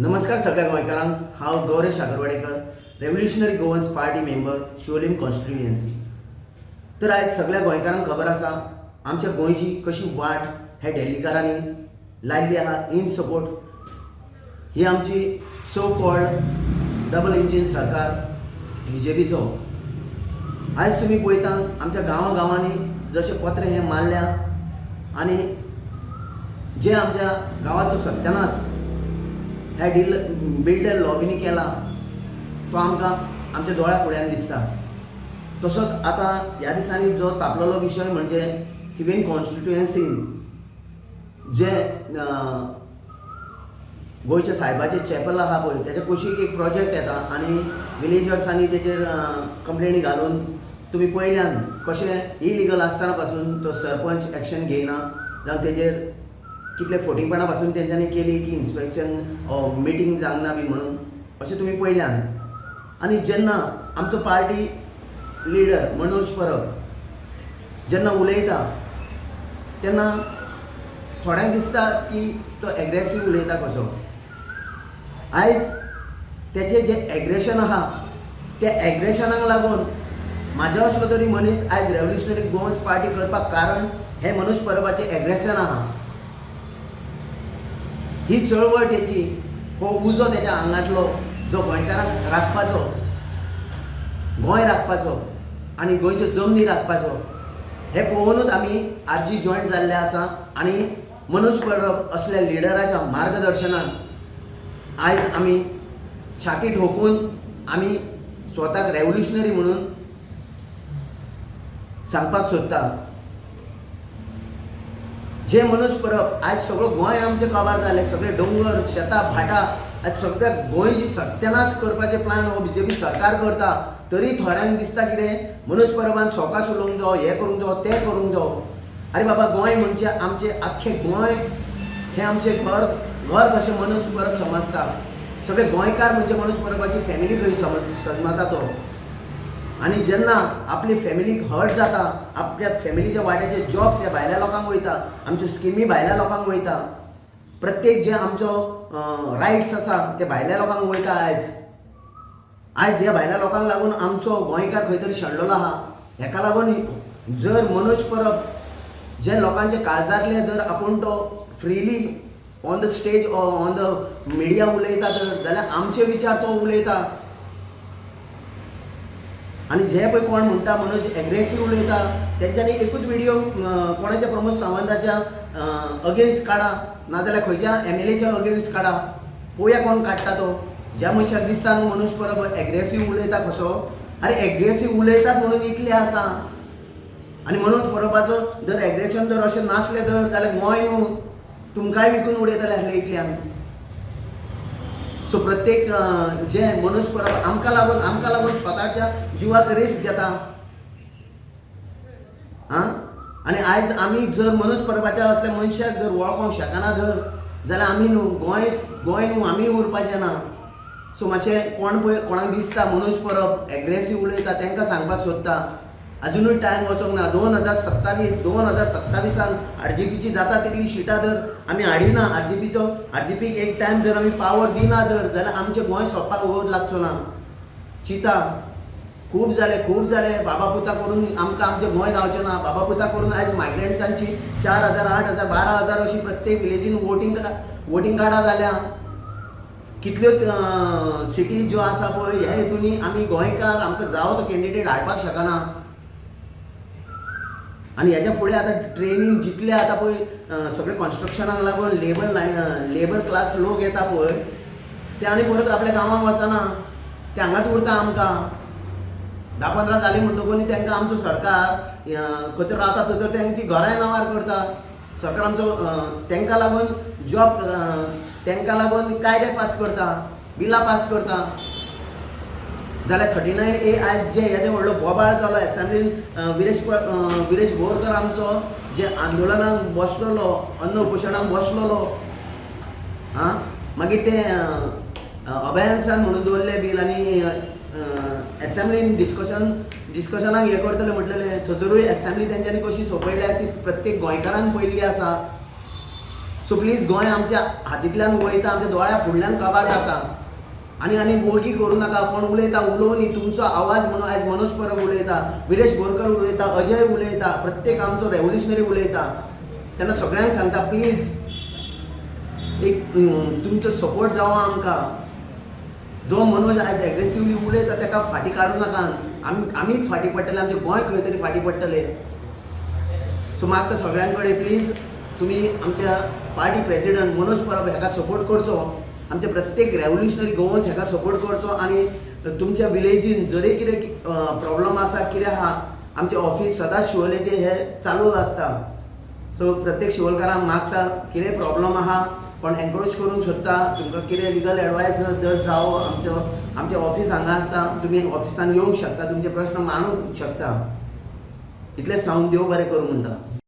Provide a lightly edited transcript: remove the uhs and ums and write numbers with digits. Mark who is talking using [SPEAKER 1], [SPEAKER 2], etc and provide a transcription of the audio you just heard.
[SPEAKER 1] नमस्कार सगळ्या गोंयकारांक। हांव Gauresh Agarwadekar, revolutionary Goans party member, Siolim constituency. तर आयज सगळ्या गोंयकारांक खबर आसा आमच्या गोंयची कशी वाट हे दिल्लीकारांनी लायिल्ली आहा इन सपोर्ट ही आमची सो कॉल्ड डबल इंजीन सरकार बीजेपीचो। आयज तुमी पळयता आमच्या गांवांनी जशें पत्रे हे मारल्या आनी जे आमच्या गांवाचो सत्यानाश ह्या बिल्डर लॉबीनी केला तो आमकां आमच्या दोळ्या फुड्यान दिसता। तसोच आतां ह्या दिसांनी जो तापलेलो विशय म्हणजे थिवीम कॉन्स्टिट्युएन्सीन जे गोंयच्या सायबाचें चॅपल आहा पळय तेच्या कुशीक एक प्रोजेक्ट येता आनी विलेजर्सांनी तेचेर कंप्लेनी घालून तुमी पळयल्यान कशें इलिगल आसतना पासून तो सरपंच एक्शन घेयना जावं तेचेर कितले फोटिंगपणा पासून तेंच्यांनी केली की इन्स्पेक्शन मिटींग जावना बी म्हणून अशें तुमी पळयल्यान। आनी जेन्ना आमचो पार्टी लिडर मनोज परब जेन्ना उलयता तेन्ना थोड्यांक दिसता की तो एग्रेसीव उलयता कसो। आयज तेचें जें एग्रेशन आहा त्या एग्रेशनाक लागून म्हाज्या असलो तरी मनीस आयज रेव्होल्युशनरी गोवन्स पार्टी करपाक कारण हे मनोज परबाचें एग्रेशन आहा। ही चळवळ तेची हो उजो तेच्या आंगांतलो जो गोंयकारांक राखपाचो, गोंय राखपाचो आनी गोंयच्यो जमनी राखपाचो हे पळोवनूच आमी आरजी जॉयंट जाल्ले आसा आनी मनोज परब असल्या लिडराच्या मार्गदर्शनान आयज आमी छाती ठोकून आमी स्वताक रेव्होल्युशनरी म्हणून सांगपाक सोदता। जे मनोज परब आयज सगळो गोंय आमचें काबार जालें, सगळे दोंगर शेतां भाटां आयज सगळ्या गोंयची सत्यानाश करपाचे प्लॅन हो बीजेपी सरकार करता। तरी थोड्यांक दिसता कितें मनोज परबान सोकास उलोवंक जावो, हें करूंक जावो, तें करूंक जावो। अरे बाबा, गोंय म्हणजे आमचें आख्खें गोंय हें आमचें घर कशें मनोज परब समजता। सगळे गोंयकार म्हणजे मनोज परबाची फॅमिली खंय समजता तो। आनी जेन्ना आपली फॅमिलीक हर्ट जाता, आपल्या फॅमिलीच्या वाट्याचे जॉब्स हे भायल्या लोकांक वयता, आमच्यो स्किमी भायल्या लोकांक वयता, प्रत्येक जे आमचो रायट्स आसा ते भायल्या लोकांक वयता। आयज ह्या भायल्या लोकांक लागून आमचो गोंयकार खंय तरी शेणलेलो आहा। हेका लागून जर मनोज परब जे लोकांचे काळजांतले जर आपूण तो freely on the stage on the media उलयता जाल्यार आमचे विचार तो उलयता। आनी जे पळय कोण म्हणटा मनोज एग्रेसीव उलयता तेंच्यांनी एकूच व्हिडिओ कोणाच्या प्रमोद सावंताच्या अगेन्स्ट काडा, नाजाल्यार खंयच्या MLAच्या अगेन्स्ट काडा, पळोवया कोण काडटा तो। ज्या मनशाक दिसता न्हू मनोज परब एग्रेसीव उलयता कसो, अरे एग्रेसीव उलयतात म्हणून इतले आसा। आनी मनोज परबाचो जर एग्रेशन जर अशें नासलें जाल्यार गोंय न्हू तुमकांय विकून उडयतले आसले इतल्यान। सो प्रत्येक जे मनोज परब आमकां लागून स्वताच्या जिवाक रिस्क घेता। आनी आयज आमी जर मनोज परबाच्या असल्या मनशाक जर वळखोंक शकना जाल्यार आमी न्हू गोंय न्हू आमी उरपाचें ना। सो मातशें कोणाक दिसता मनोज परब एग्रेसीव उलयता तांकां सांगपाक सोदता अजुनूय टायम वचोंक ना। 2027 RGPची जाता तितली सिटां जर आमी हाडिना, RGPक एक टायम जर आमी पावर दिना जाल्यार आमचें गोंय सोंपपाक वगत लागचो ना। चिता खूब जाले बाबा पुता करून आमकां आमचें गोंय गावचें ना। बाबा पुता करून आयज मायग्रंट्सांची 4000, 8000, 12000 अशी प्रत्येक विलेजीन वोटींग कार्डां जाल्या। कितल्यो सिटी ज्यो आसा पळय ह्या हितूनी आमी गोंयकार आमकां जावो तो कॅन्डिडेट हाडपाक शकना। आनी हेच्या फुडें आतां ट्रेनीन जितले आतां पळय सगळे कन्स्ट्रक्शनाक लागून लेबर क्लास लोक येता पळय ते आनी परत आपल्या गांवांक वचना, ते हांगाच उरता। आमकां 10-15 जालीं म्हणटकूच तांकां आमचो सरकार खंय तरी रावता थंय तांची घरांय नावार करता। सरकार आमचो तांकां लागून जॉब तांकां लागून कायदे पास करता, बिलां पास करता। जाल्यार 39A आयज जे येदे व्हडलो बोबाळ जालो एसेंब्लीन विरेश बोरकर आमचो जे आंदोलनाक बसलेलो, अन्न उपोशणाक बसलेलो, मागीर ते अभयारण्यान म्हणून दवरले बील आनी एसेंब्लीन डिस्कशनाक हे करतले म्हटलेले थंयसरूय एसेंब्ली तेंच्यांनी कशी सोंपयल्या ती प्रत्येक गोंयकारान पयल्ली आसा। सो प्लीज गोंय आमच्या हातींतल्यान वयता, आमच्या दोळ्या फुडल्यान काबार जाता. आनी वळखी करूं नाका. कोण उलयता उलोवनी तुमचो आवाज म्हणून आयज मनोज परब उलयता, विरेश बोरकर उलयता, अजय उलयता, प्रत्येक आमचो रेव्होल्युशनरी उलयता. तेन्ना सगळ्यांक सांगता प्लीज एक तुमचो सपोर्ट जावं आमकां. जो मनोज आयज एग्रेसिवली उलयता ताका फाटीं काडूं नाका. आमीच फाटीं पडटले, आमचें गोंय खंय तरी फाटीं पडटलें. सो मागता सगळ्यां कडेन प्लीज तुमी आमच्या पार्टी प्रेसिडेंट मनोज परब हाका सपोर्ट करचो. आमचे प्रत्येक रेव्होल्युशनरी गोवन्स हाका सपोर्ट करचो. आनी तुमच्या विलेजीन जरी कितें प्रॉब्लम आसा, कितें आहा, आमचें ऑफिस सदांच शिवोलेचें हें चालू आसता. सो प्रत्येक शिवोलकारांक मागता कितें प्रॉब्लम आहा, कोण एनकरेज करूंक सोदता, तुमकां कितें लिगल एडवायस जर जावं, आमचें ऑफिस हांगा आसता, तुमी ऑफिसान येवंक शकता, तुमचे प्रश्न मांडूंक शकता. इतलेंच सांगून देव बरें करूं म्हणटा.